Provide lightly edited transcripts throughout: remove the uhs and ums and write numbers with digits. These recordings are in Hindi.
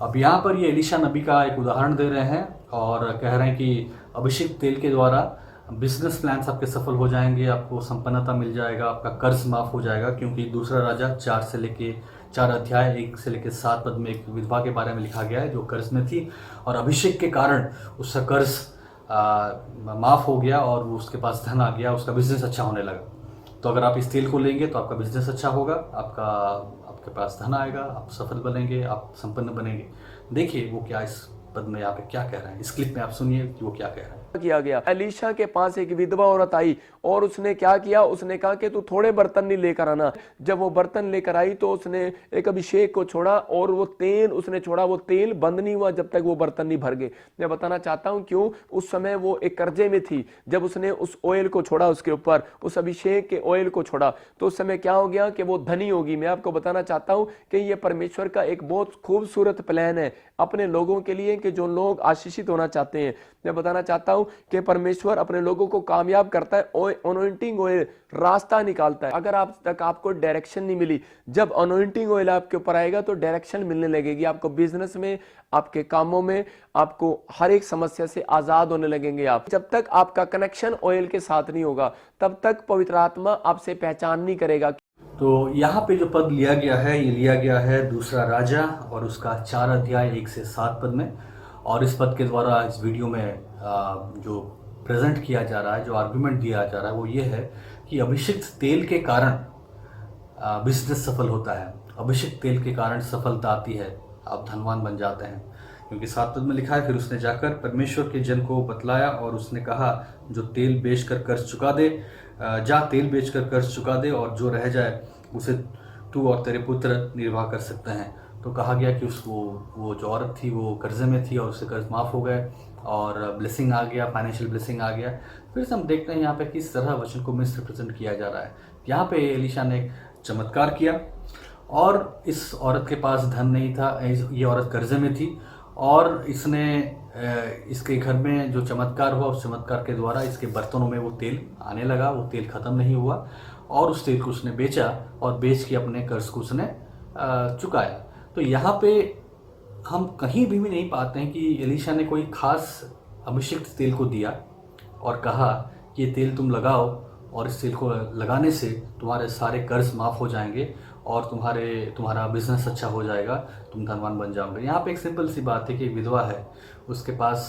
अब यहाँ पर ये एलिशा नबी का एक उदाहरण दे रहे हैं और कह रहे हैं कि अभिषेक तेल के द्वारा बिजनेस प्लान्स आपके सफल हो जाएंगे, आपको संपन्नता मिल जाएगा, आपका कर्ज माफ हो जाएगा। क्योंकि दूसरा राजा 4 अध्याय 1 से लेके 7 पद में एक विधवा के बारे में लिखा गया है जो कर्ज में थी और अभिषेक के कारण उसका कर्ज माफ हो गया और वो उसके पास धन आ गया, उसका बिजनेस अच्छा होने लगा। तो अगर आप इस तेल को लेंगे तो आपका बिजनेस अच्छा होगा, आपके पास धन आएगा, आप सफल बनेंगे, आप संपन्न बनेंगे। देखिए वो क्या इस पद में यहाँ पे क्या कह रहे हैं, इस क्लिप में आप सुनिए कि वो क्या कह रहे हैं। किया गया। एलीशा के पास एक विधवा औरत आई और उसने क्या किया, उसने कहा कि तू थोड़े बर्तन नहीं लेकर आना। जब वो बर्तन लेकर आई तो उसने एक अभिषेक को छोड़ा और वो तेल उसने छोड़ा, वो तेल बंद नहीं हुआ जब तक वो बर्तन नहीं भर गए। मैं बताना चाहता हूं क्यों, उस समय वो एक कर्जे में थी। जब उसने उस ऑयल को छोड़ा, उसके ऊपर उस अभिषेक के ऑयल को छोड़ा, तो उस समय क्या हो गया कि वो धनी होगी। मैं आपको बताना चाहता हूं कि ये परमेश्वर का एक बहुत खूबसूरत प्लान है अपने लोगों के लिए, कि जो लोग आशीषित होना चाहते हैं। मैं बताना चाहता हूं कि परमेश्वर अपने लोगों को कामयाब करता है। अनॉइंटिंग ऑयल रास्ता निकालता है। अगर आप तक आपको डायरेक्शन नहीं मिली, जब अनॉइंटिंग ऑयल आपके ऊपर आएगा तो डायरेक्शन मिलने लगेगी। आपको बिजनेस में, आपके कामों में, आपको हर एक समस्या से आजाद होने लगेंगे आप। जब तक आपका कनेक्शन ऑयल के साथ नहीं होगा तब तक पवित्र आत्मा आपसे पहचान नहीं करेगा। तो यहाँ पे जो पद लिया गया है, ये लिया गया है दूसरा राजा और उसका 4 अध्याय 1 से 7 पद में। और इस पद के द्वारा इस वीडियो में जो प्रेजेंट किया जा रहा है, जो आर्गुमेंट दिया जा रहा है वो ये है कि अभिषिक्त तेल के कारण बिजनेस सफल होता है, अभिषिक्त तेल के कारण सफलता आती है, आप धनवान बन जाते हैं। क्योंकि 7 पद में लिखा है, फिर उसने जाकर परमेश्वर के जन को बतलाया और उसने कहा, जो तेल बेचकर कर्ज चुका दे, जा तेल बेचकर कर्ज चुका दे और जो रह जाए उसे तू और तेरे पुत्र निर्वाह कर सकते हैं। तो कहा गया कि उसको, वो जो औरत थी वो कर्जे में थी और उससे कर्ज माफ़ हो गए और ब्लेसिंग आ गया, फाइनेंशियल ब्लेसिंग आ गया। फिर से हम देखते हैं यहाँ पे किस तरह वचन को मिस रिप्रेजेंट किया जा रहा है। यहाँ पे एलीशा ने एक चमत्कार किया और इस औरत के पास धन नहीं था, ये औरत कर्जे में थी और इसके घर में जो चमत्कार हुआ, उस चमत्कार के द्वारा इसके बर्तनों में वो तेल आने लगा। वो तेल ख़त्म नहीं हुआ और उस तेल को उसने बेचा और बेच के अपने कर्ज को उसने चुकाया। तो यहाँ पे हम कहीं भी नहीं पाते हैं कि एलीशा ने कोई खास अभिषिक्त तेल को दिया और कहा कि ये तेल तुम लगाओ और इस तेल को लगाने से तुम्हारे सारे कर्ज माफ़ हो जाएंगे और तुम्हारा बिजनेस अच्छा हो जाएगा, तुम धनवान बन जाओगे। यहाँ पे एक सिंपल सी बात है कि एक विधवा है, उसके पास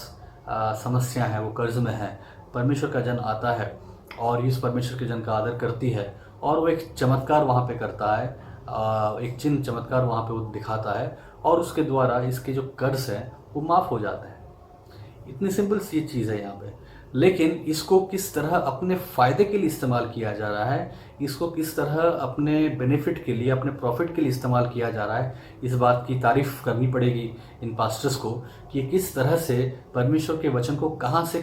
समस्या है, वो कर्ज में है। परमेश्वर का जन आता है और इस परमेश्वर के जन का आदर करती है और वो एक चमत्कार वहाँ पे करता है, एक चिन्ह चमत्कार वहाँ पे वो दिखाता है और उसके द्वारा इसके जो कर्ज हैं वो माफ़ हो जाते हैं। इतनी सिंपल सी चीज़ है यहाँ पे। लेकिन इसको किस तरह अपने फ़ायदे के लिए इस्तेमाल किया जा रहा है, इसको किस तरह अपने बेनिफिट के लिए, अपने प्रॉफिट के लिए इस्तेमाल किया जा रहा है, इस बात की तारीफ़ करनी पड़ेगी इन पास्टर्स को कि किस तरह से परमेश्वर के वचन को कहाँ से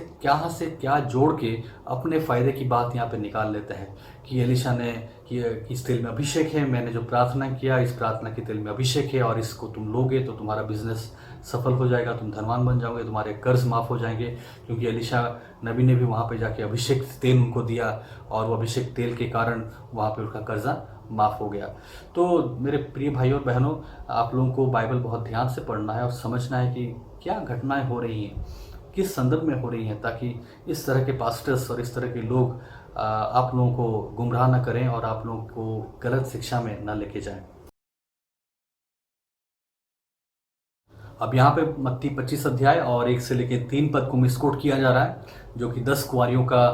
क्या जोड़ के अपने फ़ायदे की बात यहाँ पे निकाल लेते हैं। कि एलीशा ने कि इस तेल में अभिषेक है, मैंने जो प्रार्थना किया इस प्रार्थना के तेल में अभिषेक है और इसको तुम लोगे तो तुम्हारा बिजनेस सफल हो जाएगा, तुम धनवान बन जाओगे, तुम्हारे कर्ज माफ़ हो जाएंगे। क्योंकि एलीशा नबी ने भी वहाँ पे जाके अभिषेक तेल उनको दिया और वो अभिषेक तेल के कारण वहाँ पे उनका कर्जा माफ़ हो गया। तो मेरे प्रिय भाइयों और बहनों, आप लोगों को बाइबल बहुत ध्यान से पढ़ना है और समझना है कि क्या घटनाएं हो रही हैं, किस संदर्भ में हो रही हैं, ताकि इस तरह के पास्टर्स और इस तरह के लोग आप लोगों को गुमराह न करें और आप लोगों को गलत शिक्षा में न लेके जाएं। अब यहाँ पे मत्ती 25 अध्याय और 1 से लेके 3 पद को मिसकोट किया जा रहा है, जो कि 10 कुंवारियों का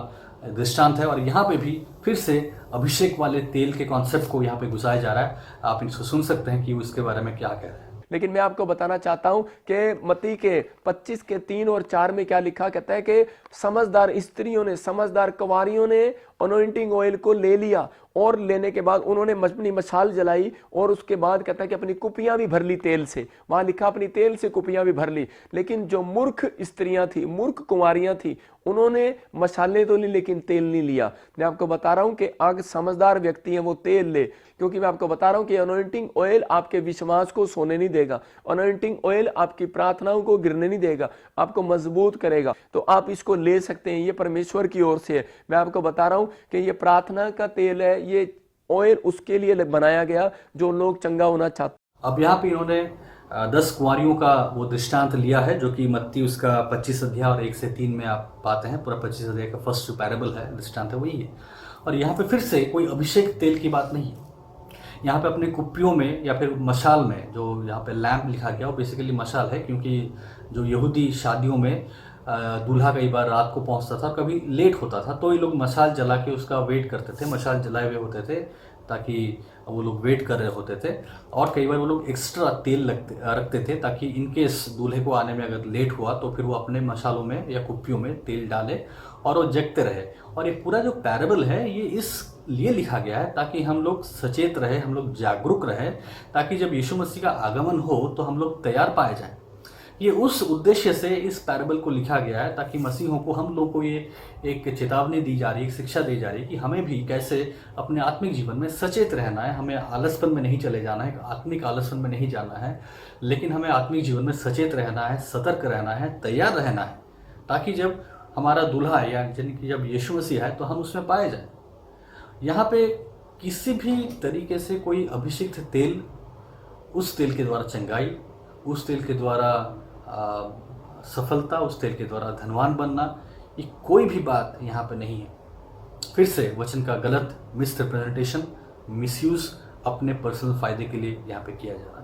दृष्टांत है। और यहाँ पे भी फिर से अभिषेक वाले तेल के कॉन्सेप्ट को यहाँ पे घुसाया जा रहा है। आप इनको सुन सकते हैं कि वो इसके बारे में क्या कह रहे हैं। लेकिन मैं आपको बताना चाहता हूं कि मत्ती के 25 के 3 और 4 में क्या लिखा, कहता है कि समझदार स्त्रियों ने, समझदार कुंवारियों ने अनॉइंटिंग ऑयल को ले लिया और लेने के बाद उन्होंने अपनी मशाल जलाई और उसके बाद कहता है कि अपनी कुपियां भी भर ली तेल से। वहां लिखा अपनी तेल से कुपियां भी भर ली। लेकिन जो मूर्ख स्त्रियां थी, मूर्ख कुंवारियां थी, उन्होंने मसाले तो ली लेकिन तेल नहीं लिया। मैं आपको बता रहा हूं कि अगर समझदार व्यक्ति हैं वो तेल ले, क्योंकि मैं आपको बता रहा हूं कि अनॉइंटिंग ऑयल आपके विश्वास को सोने नहीं देगा, अनॉइंटिंग ऑयल आपकी प्रार्थनाओं को गिरने नहीं देगा, आपको मजबूत करेगा। तो आप इसको ले सकते हैं, ये परमेश्वर की ओर से है। मैं आपको बता रहा हूं कि ये प्रार्थना का तेल है, ये ऑयल उसके लिए बनाया गया जो लोग चंगा होना चाहते। अब यहाँ पे इन्होंने 10 कुंवारियों का वो दृष्टांत लिया है, जो कि मत्ती उसका 25 अध्याय और 1 से 3 में आप पाते हैं। पूरा 25 अध्याय का फर्स्ट जो पैराबल है, दृष्टांत है, वही है। और यहाँ पे फिर से कोई अभिषेक तेल की बात नहीं है। यहाँ पे अपने कुप्पियों में या फिर मशाल में, जो यहाँ पे लैंप लिखा गया वो बेसिकली मशाल है, क्योंकि जो यहूदी शादियों में दूल्हा कई बार रात को पहुँचता था, कभी लेट होता था, तो ये लोग मशाल जला के उसका वेट करते थे। मशाल जलाए हुए होते थे ताकि वो लोग वेट कर रहे होते थे। और कई बार वो लोग एक्स्ट्रा तेल रखते थे ताकि इनकेस दूल्हे को आने में अगर लेट हुआ तो फिर वो अपने मशालों में या कुप्पियों में तेल डाले और वो जगते रहे। और ये पूरा जो पैराबल है ये इस लिए लिखा गया है ताकि हम लोग सचेत रहे, हम लोग जागरूक रहे, ताकि जब यीशु मसीह का आगमन हो तो हम लोग तैयार पाए जाएं। ये उस उद्देश्य से इस पैराबल को लिखा गया है ताकि मसीहों को, हम लोग को ये एक चेतावनी दी जा रही है, एक शिक्षा दी जा रही है कि हमें भी कैसे अपने आत्मिक जीवन में सचेत रहना है। हमें आलसपन में नहीं चले जाना है, आत्मिक आलसपन में नहीं जाना है, लेकिन हमें आत्मिक जीवन में सचेत रहना है, सतर्क रहना है, तैयार रहना है, ताकि जब हमारा दूल्हा या कि जब यीशु मसीह है तो हम उसमें पाए जाएं। यहाँ पे किसी भी तरीके से कोई अभिषिक्त तेल, उस तेल के द्वारा चंगाई, उस तेल के द्वारा सफलता, उस तेल के द्वारा धनवान बनना, ये कोई भी बात यहाँ पे नहीं है। फिर से वचन का गलत मिसरिप्रेजेंटेशन, मिसयूज अपने पर्सनल फायदे के लिए यहाँ पे किया जा रहा है।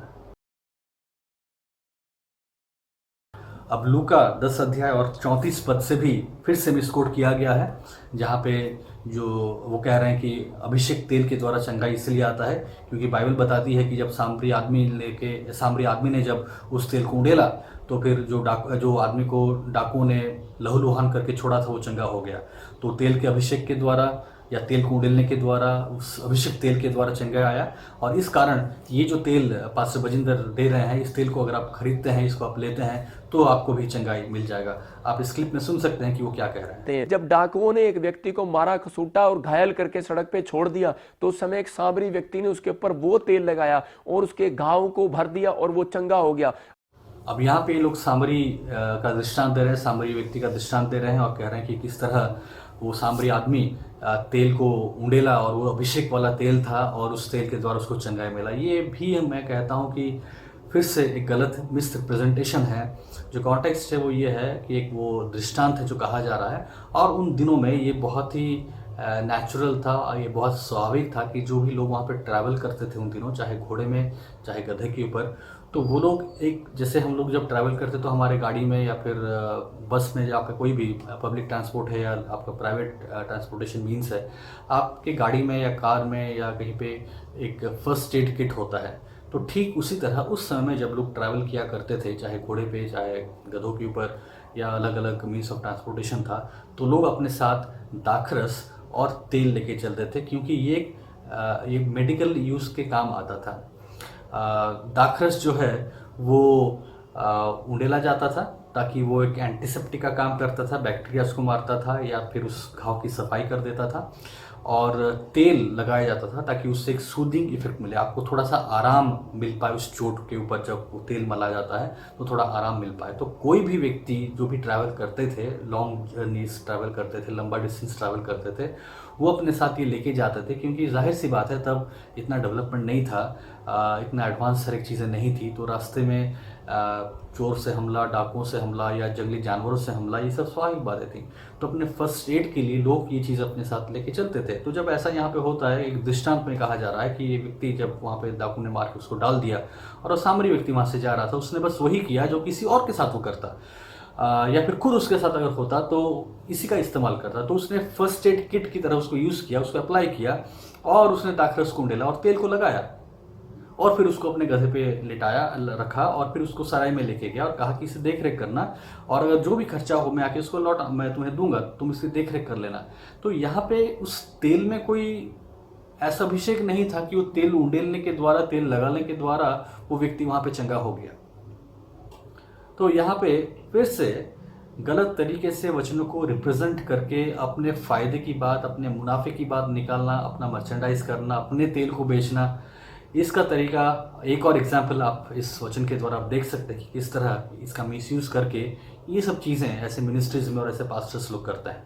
अब लूका 10 अध्याय और 34 पद से भी फिर से मिसकोट किया गया है, जहाँ पे जो वो कह रहे हैं कि अभिषेक तेल के द्वारा चंगाई इसलिए आता है क्योंकि बाइबल बताती है कि जब सामरी आदमी ने जब उस तेल को उंडेला तो फिर जो आदमी को डाकुओं ने लहूलुहान करके छोड़ा था वो चंगा हो गया। तो तेल के अभिषेक के द्वारा या तेल को उंडेलने के द्वारा, उस अभिषेक तेल के द्वारा चंगा आया। और इस कारण ये जो तेल पास्टर बजिंदर दे रहे हैं, इस तेल को अगर आप खरीदते हैं, इसको आप लेते हैं, तो आपको भी चंगाई मिल जाएगा। आप इस क्लिप में सुन सकते हैं कि वो क्या कह रहे हैं। जब डाकुओं ने एक व्यक्ति को मारा, खसूटा और घायल करके सड़क पे छोड़ दिया, तो उस समय एक सामरी व्यक्ति ने उसके ऊपर वो तेल लगाया और उसके घाव को भर दिया और वो चंगा हो गया। अब यहाँ पे लोग सामरी का दृष्टांत दे रहे हैं, सामरी व्यक्ति का दृष्टांत दे रहे हैं और कह रहे हैं कि किस तरह वो सामरी आदमी तेल को उंडेला और वो अभिषेक वाला तेल था और उस तेल के द्वारा उसको चंगाई मिला। ये भी मैं कहता हूँ कि फिर से एक गलत मिसरिप्रेजेंटेशन है। जो कॉन्टेक्स्ट है वो ये है कि एक वो दृष्टांत है जो कहा जा रहा है, और उन दिनों में ये बहुत ही नेचुरल था, ये बहुत स्वाभाविक था कि जो भी लोग वहाँ पे ट्रैवल करते थे उन दिनों, चाहे घोड़े में चाहे गधे के ऊपर, तो वो लोग एक, जैसे हम लोग जब ट्रैवल करते तो हमारे गाड़ी में या फिर बस में, या आपका कोई भी पब्लिक ट्रांसपोर्ट है या आपका प्राइवेट ट्रांसपोर्टेशन मीन्स है, आपके गाड़ी में या कार में या कहीं पे एक फर्स्ट एड किट होता है। तो ठीक उसी तरह उस समय में जब लोग ट्रैवल किया करते थे, चाहे घोड़े पे चाहे गधों के ऊपर या अलग अलग मीन्स ऑफ ट्रांसपोर्टेशन था, तो लोग अपने साथ दाखरस और तेल लेके चलते थे, क्योंकि ये मेडिकल यूज़ के काम आता था। दाखरस जो है वो उंडेला जाता था ताकि वो एक एंटीसेप्टिक का काम करता था, बैक्टीरिया को मारता था या फिर उस घाव की सफाई कर देता था। और तेल लगाया जाता था ताकि उससे एक सूदिंग इफेक्ट मिले, आपको थोड़ा सा आराम मिल पाए उस चोट के ऊपर। जब वो तेल मला जाता है तो थोड़ा आराम मिल पाए। तो कोई भी व्यक्ति जो भी ट्रैवल करते थे, लॉन्ग जर्नीज ट्रैवल करते थे, लंबा डिस्टेंस ट्रैवल करते थे, वो अपने साथ ये लेके जाते थे, क्योंकि जाहिर सी बात है तब इतना डेवलपमेंट नहीं था, इतना एडवांस सारी चीज़ें नहीं थी। तो रास्ते में चोर से हमला, डाकुओं से हमला या जंगली जानवरों से हमला, ये सब स्वाभाविक बातें थी। तो अपने फर्स्ट एड के लिए लोग ये चीज़ अपने साथ लेके चलते थे। तो जब ऐसा यहाँ पे होता है, एक दृष्टांत में कहा जा रहा है कि ये व्यक्ति जब वहाँ पे डाकू ने मार के उसको डाल दिया और वो सामरी व्यक्ति वहाँ से जा रहा था, उसने बस वही किया जो किसी और के साथ वो करता, या फिर खुद उसके साथ अगर होता तो इसी का इस्तेमाल करता। तो उसने फर्स्ट एड किट की तरह उसको यूज़ किया, उसको अप्लाई किया और उसने दाखरस को उंडेला और तेल को लगाया और फिर उसको अपने गधे पे लिटाया, रखा और फिर उसको सराय में लेके गया और कहा कि इसे देख रेख करना, और अगर जो भी खर्चा हो मैं आके उसको मैं तुम्हें दूंगा, तुम इसकी देख रेख कर लेना। तो यहाँ पे उस तेल में कोई ऐसा अभिषेक नहीं था कि वो तेल उंडेलने के द्वारा, तेल लगाने के द्वारा वो व्यक्ति वहाँ पे चंगा हो गया। तो यहाँ पे फिर से गलत तरीके से वचनों को रिप्रेजेंट करके अपने फ़ायदे की बात, अपने मुनाफे की बात निकालना, अपना मर्चेंडाइज करना, अपने तेल को बेचना, इसका तरीका, एक और एग्जाम्पल आप इस वचन के द्वारा आप देख सकते हैं कि किस तरह इसका मिसयूज़ करके ये सब चीज़ें ऐसे मिनिस्ट्रीज में और ऐसे पास्टर्स लोग करते हैं।